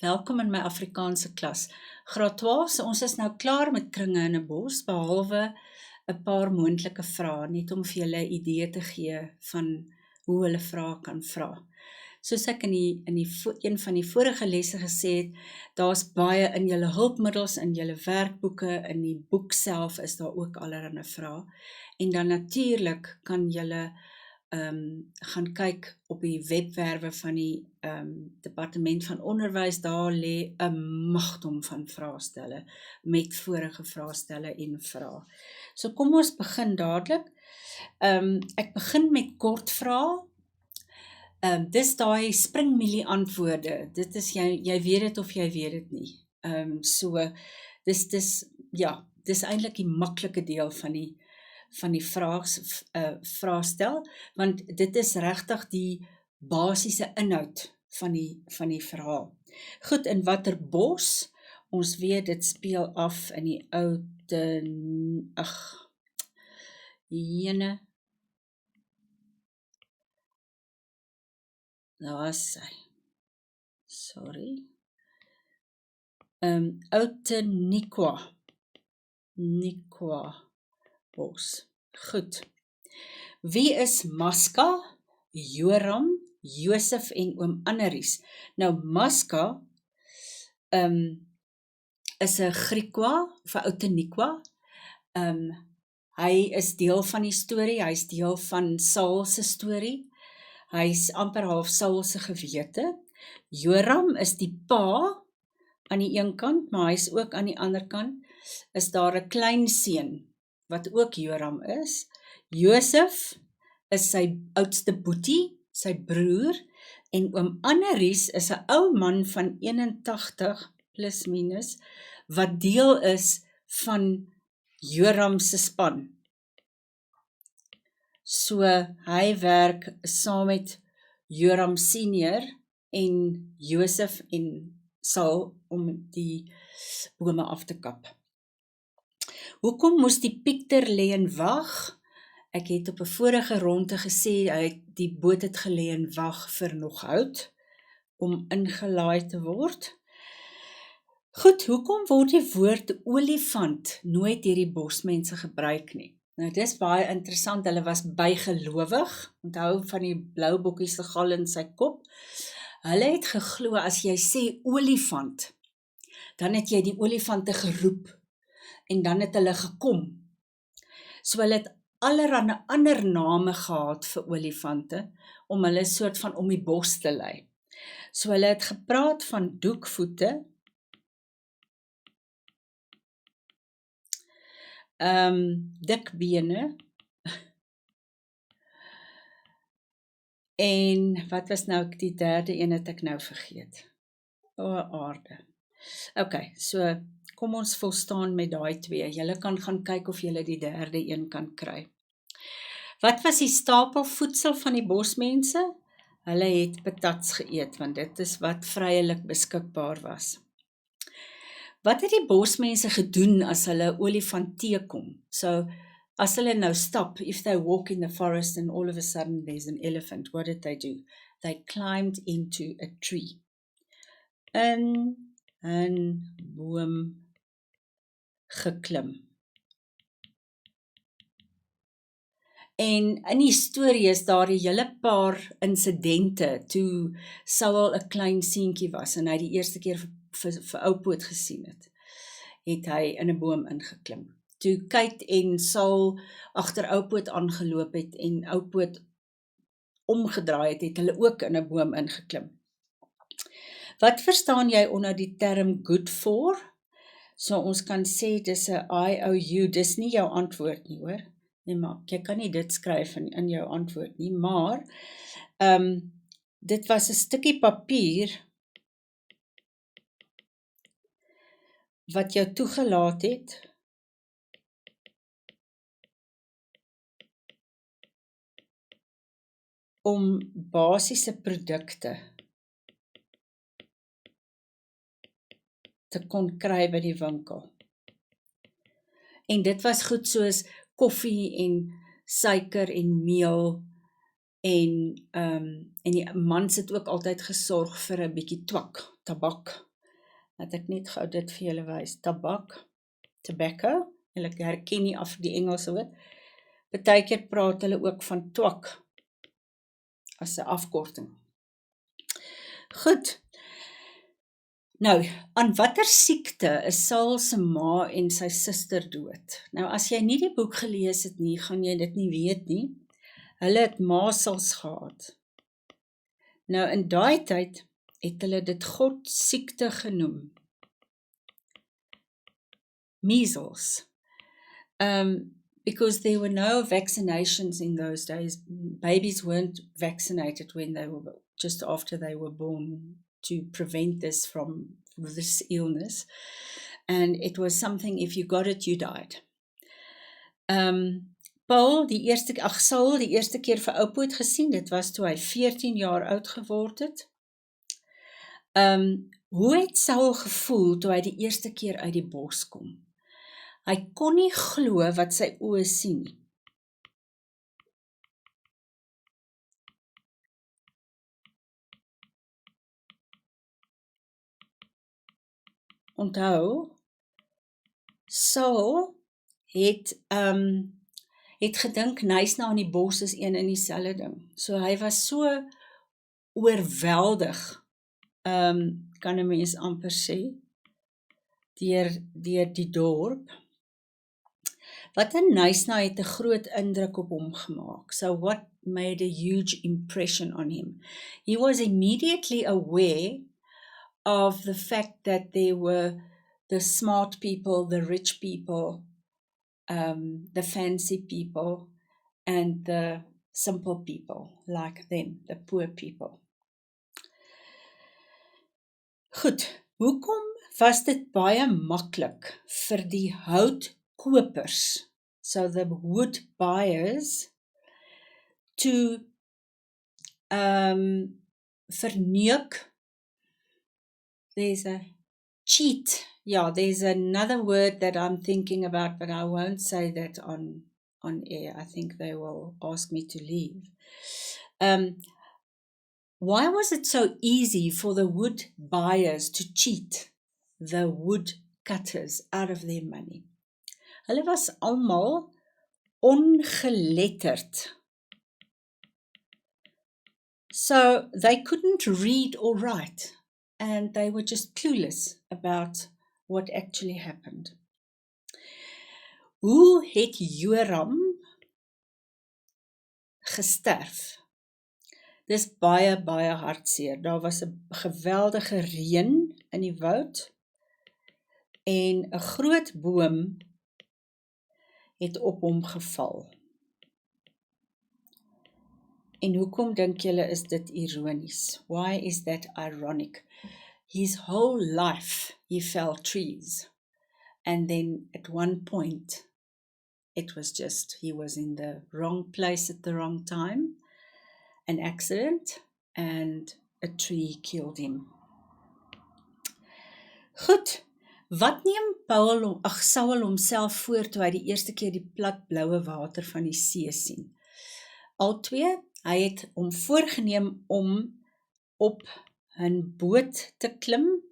Welkom in my Afrikaanse klas. Graad 12, so ons is nou klaar met kringe in 'n bos, behalwe 'n paar moontlike vrae, net om vir julle 'n idee te gee van hoe hulle vrae kan vra. Soos ek in een van die vorige lesse gesê het, daar's baie in julle hulpmiddels, in julle werkboeke, in die boek self is daar ook allerlei vrae. En dan natuurlik kan julle gaan kyk op die webwerwe van die Departement van Onderwys, daar lê 'n magdom van vraestelle met vorige vraestelle en vrae. So kom ons begin dadelik. Ek begin met kort vrae. Dis daai springmielie antwoorde. Dit is jy weet dit of jy weet dit nie. Dis eintlik die maklike deel van die vraestel, want dit is regtig die basiese inhoud van die verhaal. Goed, in watter bos? Ons weet dit speel af in die daar is hy. Sorry. Outeniqua bos. Goed. Wie is Masca, Joram, Josef en oom Anneries? Nou Masca is 'n Griekwa of 'n Outeniqua. Hy is deel van die storie, hy is deel van Saul se storie. Hy's amper half Saul se gewete. Joram is die pa aan die een kant, maar hy's ook aan die ander kant. Is daar 'n klein seun wat ook Joram is. Josef is sy oudste boetie, sy broer, en oom Anneries is 'n ou man van 81 plus minus wat deel is van Joram se span. So hy werk saam met Joram senior en Josef en Saul om die bome af te kap. Hoekom moes die Pieter lê en wag? Ek het op 'n vorige ronde gesê die boot het gelê en wag vir nog hout om ingelaai te word. Goed, hoekom word die woord olifant nooit deur die bosmense gebruik nie? Nou dis baie interessant, hulle was bygelowig, onthou van die blou bokkie se gal in sy kop. Hulle het geglo as jy sê olifant, dan het jy die olifante geroep en dan het hulle gekom. So hulle het allerlei ander name gehad vir olifante om hulle soort van om die bos te lei. So hulle het gepraat van doekvoete, dikbene, en wat was nou die derde een het ek nou vergeet? Aarde. Okay, so kom ons volstaan met daai twee. Julle kan gaan kyk of julle die derde een kan kry. Wat was die stapelvoedsel van die bosmense? Hulle het patats geëet, want dit is wat vryelik beskikbaar was. Wat het die bosmense gedoen as hulle olifant teekom? So, as hulle nou stap, if they walk in the forest and all of a sudden there's an elephant, what did they do? They climbed into a tree. In 'n boom geklim. En in die storie is daar 'n hele paar insidente toe Saul 'n klein seentjie was en hy die eerste keer vir Oupoot gesien het hy in 'n boom ingeklim. Toe Kate en Saul agter Oupoot aangeloop het en Oupoot omgedraai het hulle ook in 'n boom ingeklim. Wat verstaan jy onder die term good for? So ons kan sê dis 'n IOU, dis nie jou antwoord nie, hoor. Nee, maar jy kan nie dit skryf in jou antwoord nie, maar dit was 'n stukkie papier wat jou toegelaat het om basiese produkte te kon kry by die winkel. En dit was goed soos koffie en suiker en meel en die mans het ook altyd gesorg vir 'n bietjie twak, tabak laat ek net gou dit vir julle wys, tobacco, en ek herken nie af die Engelse woord, partykeer praat hulle ook van twak, as 'n afkorting. Goed, nou, aan watter siekte is Saul se ma en sy suster dood? Nou, as jy nie die boek gelees het nie, gaan jy dit nie weet nie. Hulle het masels gehad. Nou, in daai tyd het hulle dit God siekte genoem. Measles. Because there were no vaccinations in those days. Babies weren't vaccinated when they were just after they were born to prevent this from this illness. And it was something, if you got it, you died. Saul die eerste keer vir Oupo het gesien, dit was toe hy 14 jaar oud geword het. Hoe het Saul gevoel toe hy die eerste keer uit die bos kom? Hy kon nie glo wat sy oë sien nie. Onthou, Saul het gedink Nysna in die bos is een en dieselfde ding. So hy was so oorweldig, kan 'n mens amper sê, deur die dorp. Wat in Nysna het 'n groot indruk op hom gemaak. So what made a huge impression on him? He was immediately aware of the fact that there were the smart people, the rich people, the fancy people, and the simple people like them, the poor people. Goed, hoekom was dit baie maklik vir die houtkopers, so the wood buyers, to verneuk? There's a cheat. Yeah, there's another word that I'm thinking about, but I won't say that on air. I think they will ask me to leave. Why was it so easy for the wood buyers to cheat the wood cutters out of their money? Hulle was almal ongeletterd. So they couldn't read or write, and they were just clueless about what actually happened. Hoe het Joram gesterf? Dis baie hartseer. Daar was 'n geweldige reën in die woud en 'n groot boom het op hom geval. En hoekom dink julle is dit ironies? Why is that ironic? His whole life he fell trees, and then at one point it was just he was in the wrong place at the wrong time, an accident, and a tree killed him. Goed, wat neem Saul homself voor toe hy die eerste keer die plat bloue water van die see sien? Albei, hy het hom voorgeneem om op 'n boot te klim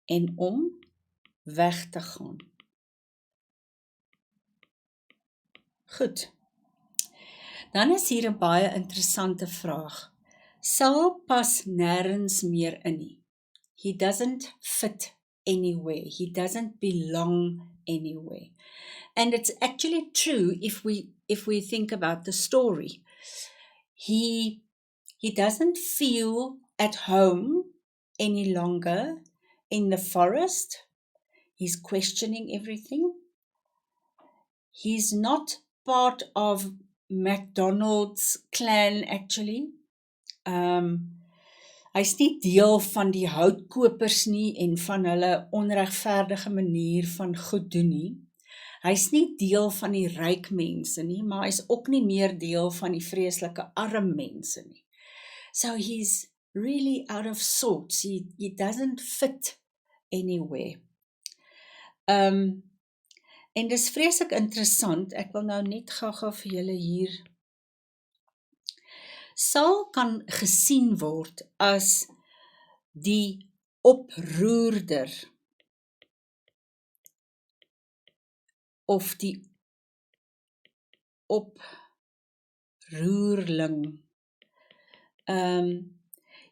en om weg te gaan. Goed. Dan is hier 'n baie interessante vraag. Saul pas nêrens meer in nie. He doesn't fit anywhere. He doesn't belong anywhere. And it's actually true if we think about the story. He doesn't feel at home any longer in the forest. He's questioning everything. He's not part of McDonald's clan actually. Hy's nie deel van die houtkopers nie en van hulle onregverdige manier van goed doen nie. Hy's nie deel van die ryk mense nie, maar hy's ook nie meer deel van die vreeslike arm mense nie. So he's really out of sorts. He doesn't fit anywhere. En dis vreeslik interessant, ek wil nou net gou vir julle hier. Saul kan gesien word as die oproerder of die oproerling.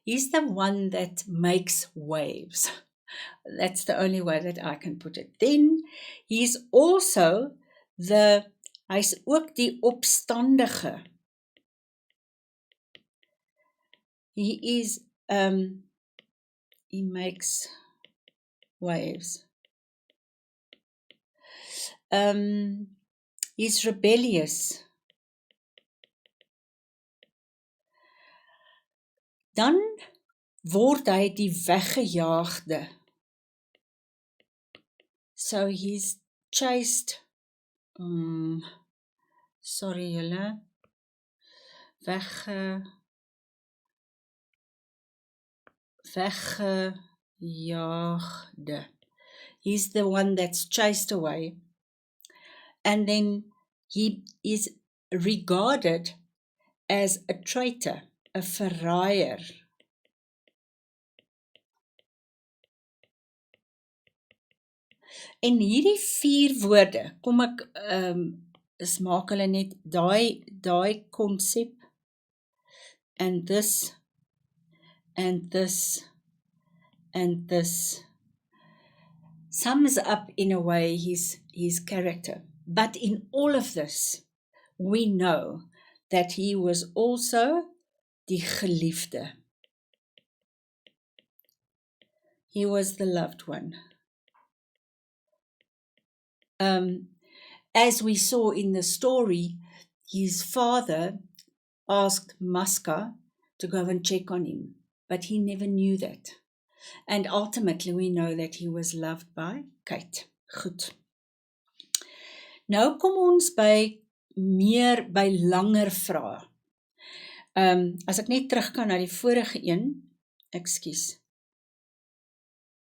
He's the one that makes waves. That's the only way that I can put it. Then he's also hy's ook die opstandige. He is he makes waves. He's rebellious. Dan word hy die weggejaagde. So he's chased. Sorry julle. Weggejaagde. He's the one that's chased away. And then he is regarded as a traitor, a verraaier. En hierdie 4 woorde, kom ek maak hulle net daai konsep, and this, and this, and this, sums up in a way his character. But in all of this, we know that he was also die geliefde. He was the loved one. As we saw in the story, his father asked Maska to go and check on him, but he never knew that. And ultimately we know that he was loved by Kate. Goed. Nou kom ons by langer vrae. As ek net terug kan na die vorige een, ekskuus.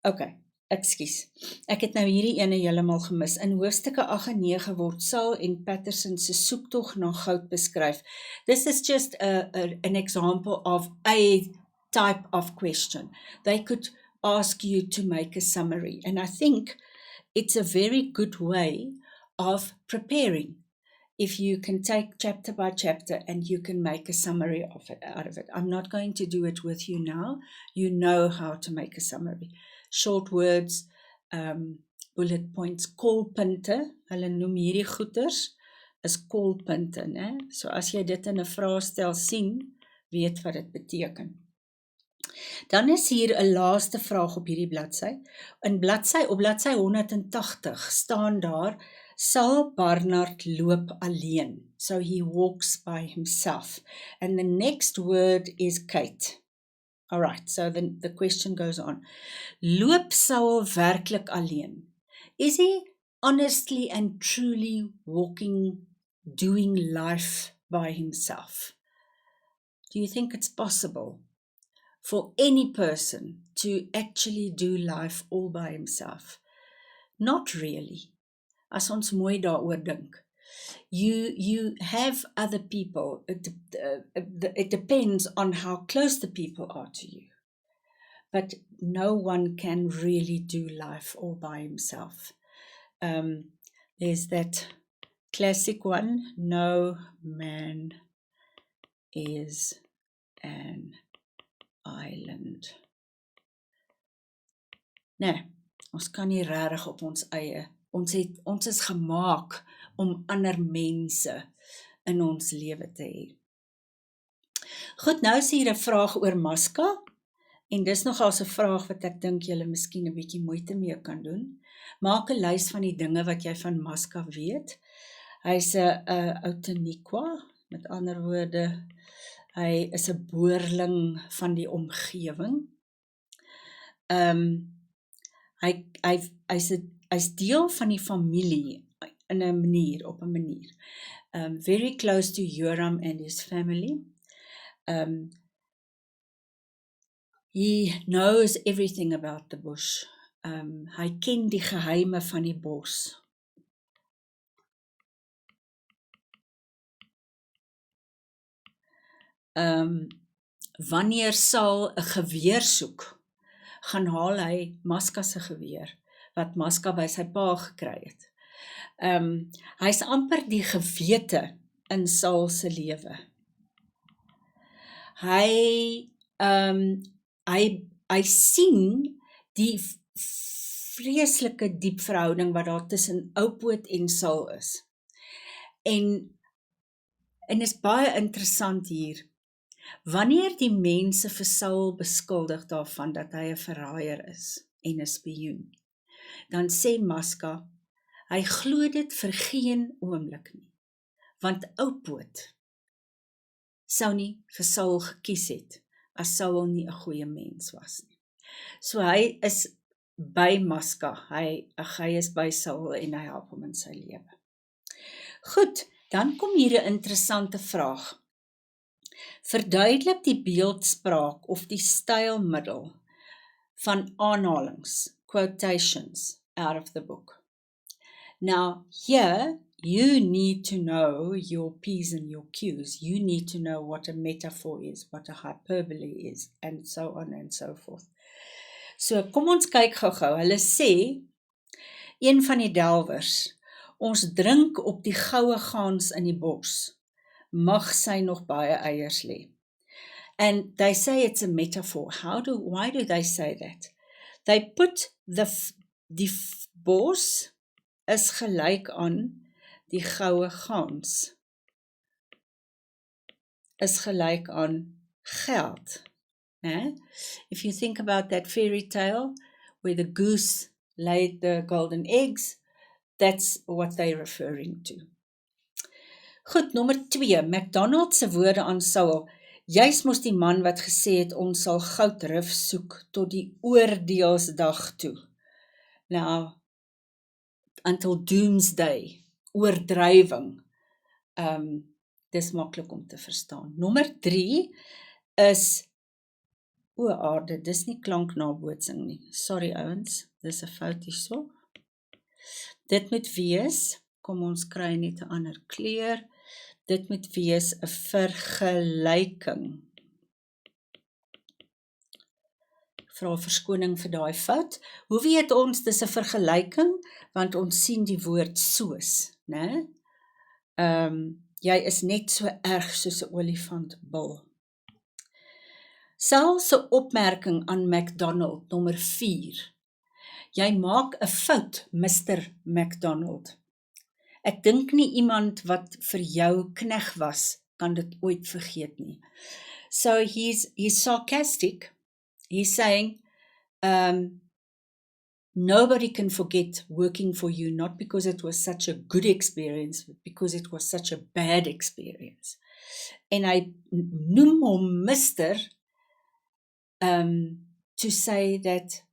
Ek het nou hierdie ene heeltemal gemis. In hoofstukke 8 en 9 word Saul en Patterson se soektog na goud beskryf. This is just an example of a type of question. They could ask you to make a summary, and I think it's a very good way of preparing. If you can take chapter by chapter and you can make a summary out of it. I'm not going to do it with you now. You know how to make a summary. Short words, bullet points, kolpunte. Hulle noem hierdie goeters is kolpunte, né? So as jy dit in 'n vraestel sien, weet wat dit beteken. Dan is hier 'n laaste vraag op hierdie bladsy. Op bladsy 180 staan daar: Saul Barnard loop alleen. So he walks by himself. And the next word is Kate. All right, so the question goes on. Loop Saul werklik alleen? Is he honestly and truly doing life by himself? Do you think it's possible for any person to actually do life all by himself? Not really. As ons mooi daaroor dink. You have other people. It depends on how close the people are to you. But no one can really do life all by himself. There's that classic one, no man is an island. Nee, ons kan nie regtig op ons eie. Ons is gemaak om ander mense in ons lewe te hê. Goed, nou is hier 'n vraag oor Maska, en dis nogals 'n vraag wat ek dink julle miskien 'n bietjie moeite mee kan doen. Maak 'n lys van die dinge wat jy van Maska weet. Hy's 'n Outeniqua, met ander woorde, hy is 'n boerling van die omgewing. Hy's deel van die familie in 'n manier, op 'n manier. Very close to Joram and his family. He knows everything about the bush. Hy ken die geheime van die bos. wanneer Saul 'n geweer soek, gaan haal hy Maska se geweer, wat Maska by sy pa gekry het. Hy's amper die gewete in Saul se lewe. Hy sien die vreeslike diep verhouding wat daar tussen Oupoot en Saul is. En is baie interessant hier, wanneer die mense vir Saul beskuldig daarvan dat hy 'n verraaier is en 'n spioen, dan sê Maska, hy glo dit vir geen oomblik nie, want Oupoot sou nie vir Saul gekies het, as Saul nie 'n goeie mens was nie. So hy is by Maska, hy is by Saul en hy help hom in sy lewe. Goed, dan kom hier 'n interessante vraag. Verduidelik die beeldspraak of die stylmiddel van aanhalings, quotations, out of the book. Now, here, you need to know your P's and your Q's. You need to know what a metaphor is, what a hyperbole is, and so on and so forth. So, kom ons kyk gou-gou. Hulle sê, een van die delwers, ons drink op die goue gans in die bos, mag sy nog baie eiers lê. And they say it's a metaphor. Why do they say that? They put die bos is gelyk aan die goue gans, is gelyk aan geld. If you think about that fairy tale, where the goose laid the golden eggs, that's what they're referring to. Goed, nommer 2, MacDonald se woorde aan Saul, juis moes die man wat gesê het, ons sal goudrif soek tot die oordeelsdag toe. Now, until doomsday, oordrywing, dis maklik om te verstaan. Nommer 3 is, aarde, dis nie klanknabootsing nie, sorry ouens, dis 'n fout hierso. Dit moet wees, kom ons kry net 'n ander kleur, dit moet wees 'n vergelyking. Ek vra verskoning vir daai fout. Hoe weet ons dis 'n vergelyking? Want ons sien die woord soos, né? Jy is net so erg soos 'n olifantbil. Saul se opmerking aan MacDonald, nommer 4. Jy maak 'n fout, Mr. MacDonald. Ek dink nie iemand wat vir jou knegg was, kan dit ooit vergeet nie. So he's sarcastic. He's saying, nobody can forget working for you, not because it was such a good experience, but because it was such a bad experience. En hy noem hom Mr. To say that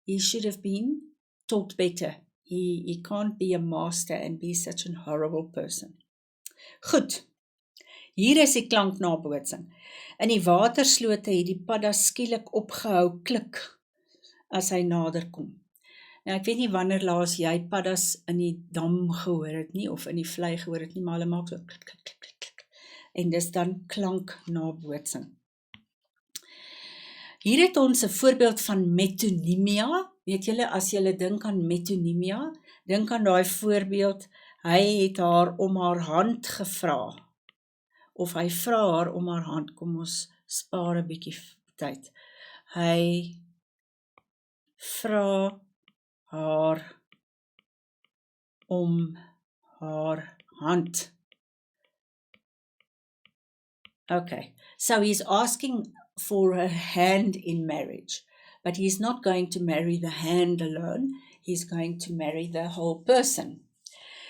he should have been taught better. He can't be a master and be such a horrible person. Goed, hier is die klanknabootsing. In die waterslote het die paddas skielik opgehou klik as hy nader kom. Nou ek weet nie wanneer laas jy paddas in die dam gehoor het nie, of in die vlei gehoor het nie, maar hulle maak so klik, klik, klik, klik, klik. En dis dan klanknabootsing. Hier het ons 'n voorbeeld van metonymia. Weet julle, as julle dink aan metonymia, dink aan daai voorbeeld, hy het haar om haar hand gevra, of hy vra haar om haar hand, kom ons spaar 'n bietjie tyd. Hy vra haar om haar hand. Okay, so he's asking for her hand in marriage, but he's not going to marry the hand alone, he's going to marry the whole person.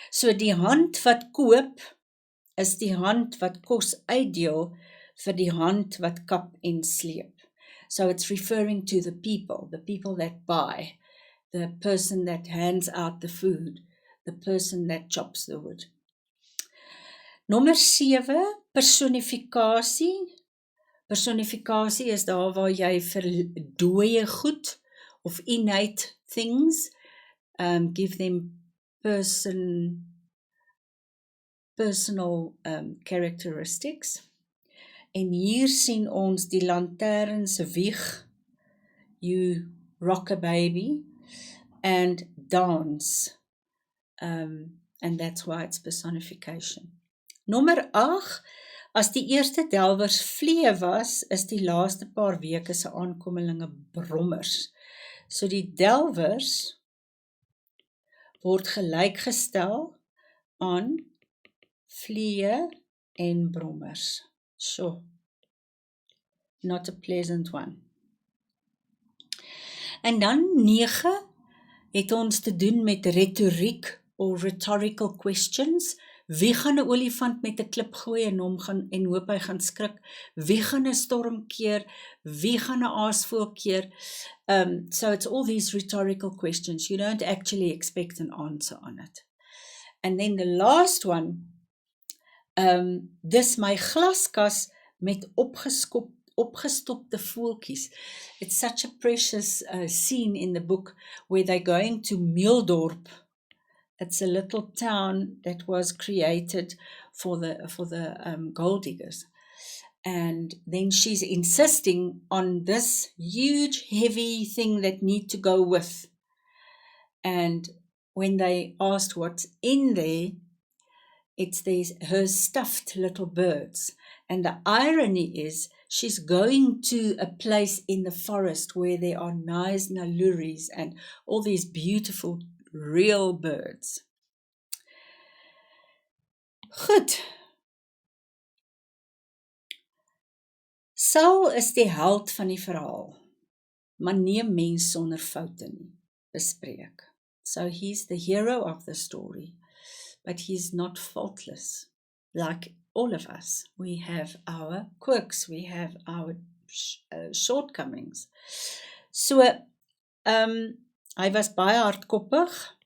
So die hand wat koop, is die hand wat kos uitdeel vir die hand wat kap en sleep. So it's referring to the people that buy, the person that hands out the food, the person that chops the wood. Nommer 7, personifikasie. Personifikasie is daar waar jy vir dooie goed, of innate things, give them personal characteristics. En hier sien ons die lantern se wieg, You Rock a Baby, and Dance. And that's why it's personification. Nommer 8, as die eerste delwers vlee was, is die laaste paar weke se aankommelinge brommers. So die delwers word gelykgestel aan vlee en brommers. So, not a pleasant one. En dan 9 het ons te doen met retoriek or rhetorical questions. Wie gaan 'n olifant met 'n klip gooi en hoop hy gaan skrik? Wie gaan 'n storm keer? Wie gaan 'n aasvoël keer? So it's all these rhetorical questions. You don't actually expect an answer on it. And then the last one, dis my glaskas met opgestopte voeltjies. It's such a precious scene in the book where they're going to Meeldorp. It's a little town that was created for the gold diggers. And then she's insisting on this huge, heavy thing that need to go with. And when they asked what's in there, it's her stuffed little birds. And the irony is, she's going to a place in the forest where there are nice naluris and all these beautiful real birds. Goed. Saul is die held van die verhaal, maar nie 'n mens sonder foute nie, bespreek. So he's the hero of the story, but he's not faultless. Like all of us, we have our quirks, we have our shortcomings. So, hy was baie hardkoppig.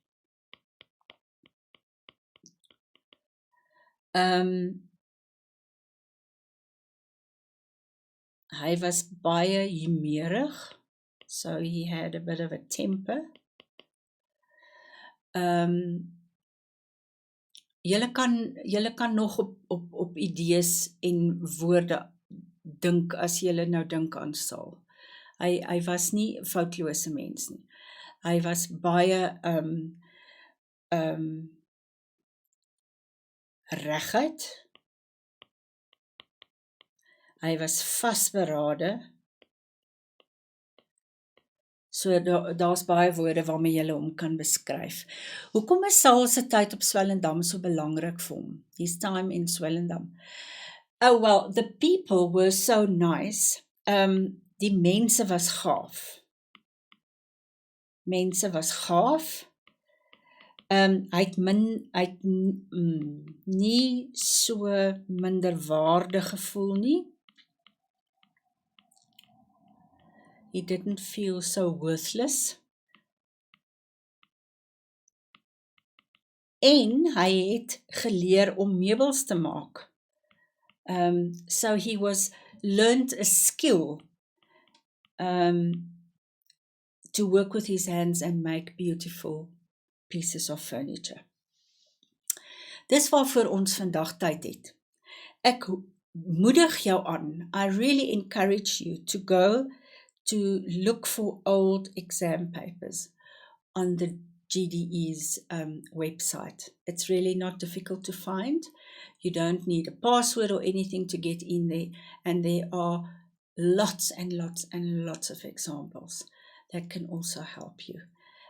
Hy was baie humerig, so he had a bit of a temper. Julle kan nog op idees en woorde dink as julle nou dink aan Saul. Hy was nie 'n foutlose mens nie. Hy was baie reguit. Hy was vasberade. So daar's baie woorde waarmee jy hom kan beskryf. Hoekom is Saul se tyd op Swellendam so belangrik vir hom? His time in Swellendam. Oh well, the people were so nice. Die mense was gaaf. Mense was gaaf. Hy het nie so minderwaardig gevoel nie. He didn't feel so worthless. En hy het geleer om meubels te maak. So he learned a skill to work with his hands and make beautiful pieces of furniture. Dis waarvoor ons vandag tyd het. Ek moedig jou aan. I really encourage you to go to look for old exam papers on the GDE's website. It's really not difficult to find. You don't need a password or anything to get in there, and there are lots and lots and lots of examples that can also help you.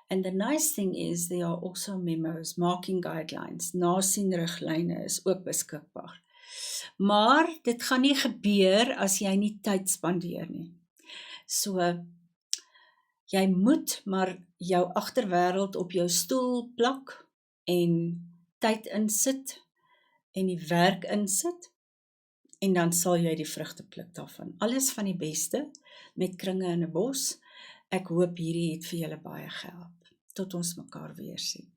And the nice thing is there are also memos, marking guidelines, nasienriglyne is ook beskikbaar. Maar dit gaan nie gebeur as jy nie tyd spandeer nie. So, jy moet maar jou agterwêreld op jou stoel plak en tyd insit en die werk insit en dan sal jy die vrugte pluk daarvan. Alles van die beste met kringe in 'n bos. Ek hoop hierdie het vir julle baie gehelp. Tot ons mekaar weer sien.